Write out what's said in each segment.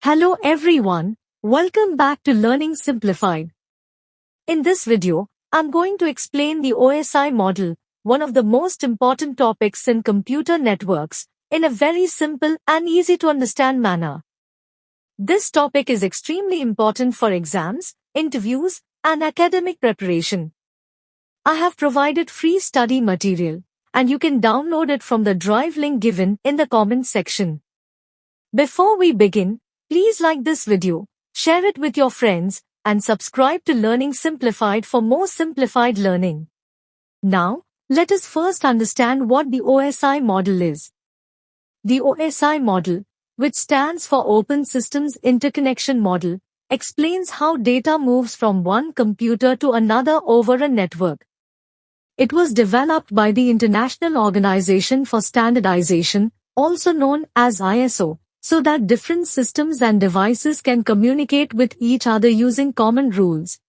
Hello everyone, welcome back to Learning Simplified. In this video, I'm going to explain the OSI model, one of the most important topics in computer networks, in a very simple and easy to understand manner. This topic is extremely important for exams, interviews, and academic preparation. I have provided free study material, and you can download it from the Drive link given in the comments section. Before we begin, please like this video, share it with your friends, and subscribe to Learning Simplified for more simplified learning. Now, let us first understand what the OSI model is. The OSI model, which stands for Open Systems Interconnection Model, explains how data moves from one computer to another over a network. It was developed by the International Organization for Standardization, also known as ISO, so that different systems and devices can communicate with each other using common rules.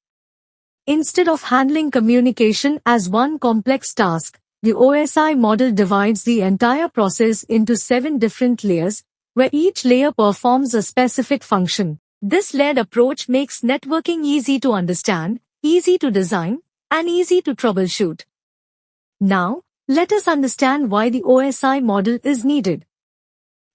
Instead of handling communication as one complex task, the OSI model divides the entire process into 7 different layers, where each layer performs a specific function. This layered approach makes networking easy to understand, easy to design, and easy to troubleshoot. Now, let us understand why the OSI model is needed.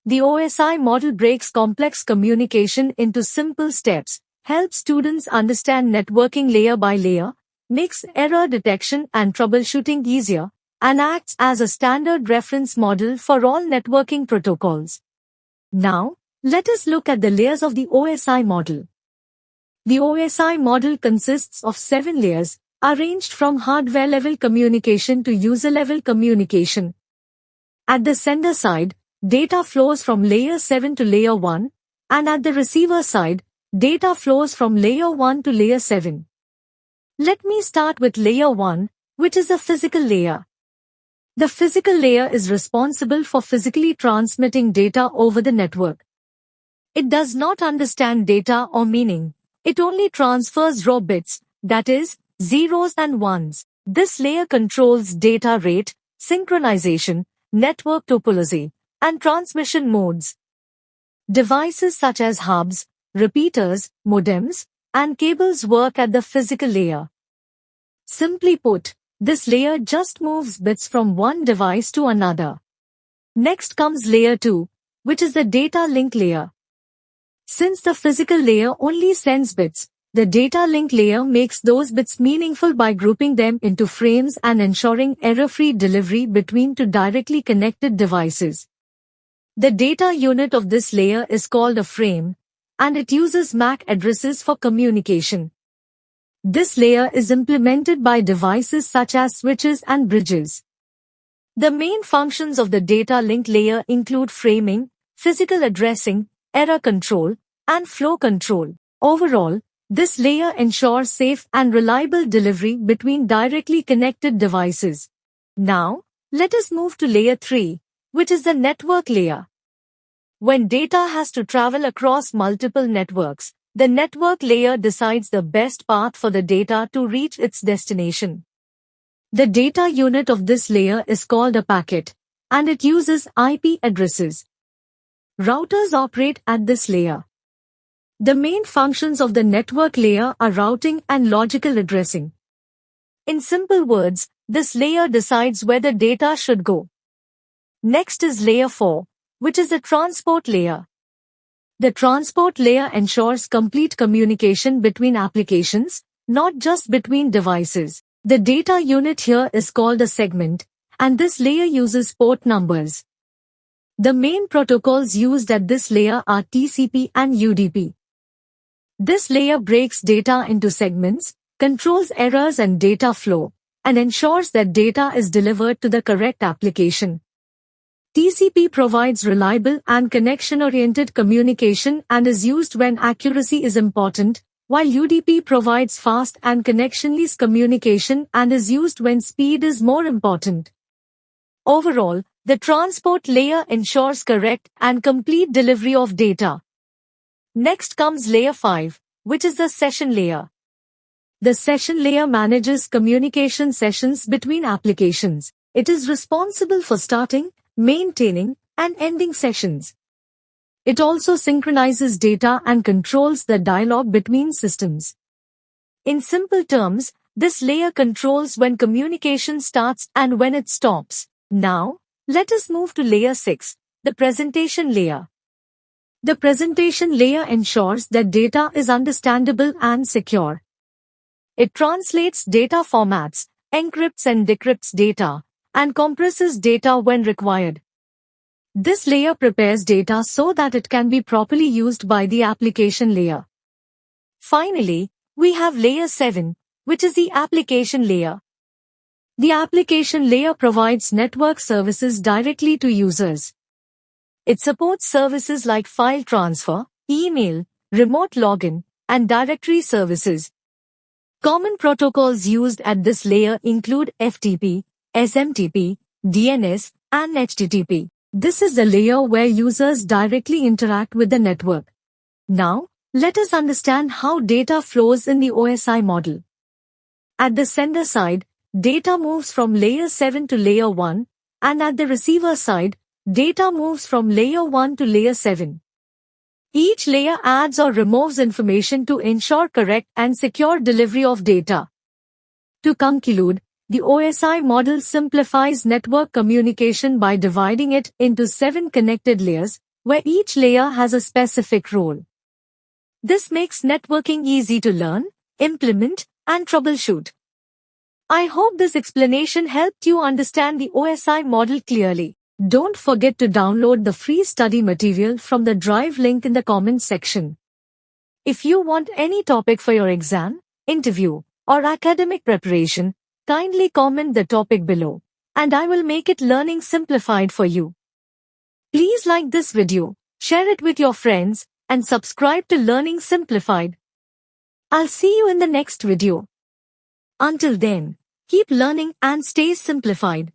The OSI model breaks complex communication into simple steps, helps students understand networking layer by layer, makes error detection and troubleshooting easier, and acts as a standard reference model for all networking protocols. Now, let us look at the layers of the OSI model. The OSI model consists of 7 layers, arranged from hardware-level communication to user-level communication. At the sender side, data flows from layer 7 to layer 1, and at the receiver side, data flows from layer 1 to layer 7. Let me start with layer 1, which is a physical layer. The physical layer is responsible for physically transmitting data over the network. It does not understand data or meaning. It only transfers raw bits, that is, zeros and ones. This layer controls data rate, synchronization, network topology, and transmission modes. Devices such as hubs, repeaters, modems, and cables work at the physical layer. Simply put, this layer just moves bits from one device to another. Next comes layer 2, which is the data link layer. Since the physical layer only sends bits, the data link layer makes those bits meaningful by grouping them into frames and ensuring error-free delivery between two directly connected devices. The data unit of this layer is called a frame, and it uses MAC addresses for communication. This layer is implemented by devices such as switches and bridges. The main functions of the data link layer include framing, physical addressing, error control, and flow control. Overall, this layer ensures safe and reliable delivery between directly connected devices. Now, let us move to layer 3, which is the network layer. When data has to travel across multiple networks, the network layer decides the best path for the data to reach its destination. The data unit of this layer is called a packet, and it uses IP addresses. Routers operate at this layer. The main functions of the network layer are routing and logical addressing. In simple words, this layer decides where the data should go. Next is layer 4, which is the transport layer. The transport layer ensures complete communication between applications, not just between devices. The data unit here is called a segment, and this layer uses port numbers. The main protocols used at this layer are TCP and UDP. This layer breaks data into segments, controls errors and data flow, and ensures that data is delivered to the correct application. TCP provides reliable and connection-oriented communication and is used when accuracy is important, while UDP provides fast and connectionless communication and is used when speed is more important. Overall, the transport layer ensures correct and complete delivery of data. Next comes layer 5, which is the session layer. The session layer manages communication sessions between applications. It is responsible for starting, maintaining, and ending sessions. It also synchronizes data and controls the dialogue between systems. In simple terms, this layer controls when communication starts and when it stops. Now, let us move to layer 6, the presentation layer. The presentation layer ensures that data is understandable and secure. It translates data formats, encrypts and decrypts data, and compresses data when required. This layer prepares data so that it can be properly used by the application layer. Finally, we have layer 7, which is the application layer. The application layer provides network services directly to users. It supports services like file transfer, email, remote login, and directory services. Common protocols used at this layer include FTP, SMTP, DNS, and HTTP. This is the layer where users directly interact with the network. Now, let us understand how data flows in the OSI model. At the sender side, data moves from layer 7 to layer 1, and at the receiver side, data moves from layer 1 to layer 7. Each layer adds or removes information to ensure correct and secure delivery of data. To conclude, the OSI model simplifies network communication by dividing it into 7 connected layers, where each layer has a specific role. This makes networking easy to learn, implement, and troubleshoot. I hope this explanation helped you understand the OSI model clearly. Don't forget to download the free study material from the Drive link in the comments section. If you want any topic for your exam, interview, or academic preparation, kindly comment the topic below, and I will make it learning simplified for you. Please like this video, share it with your friends, and subscribe to Learning Simplified. I'll see you in the next video. Until then, keep learning and stay simplified.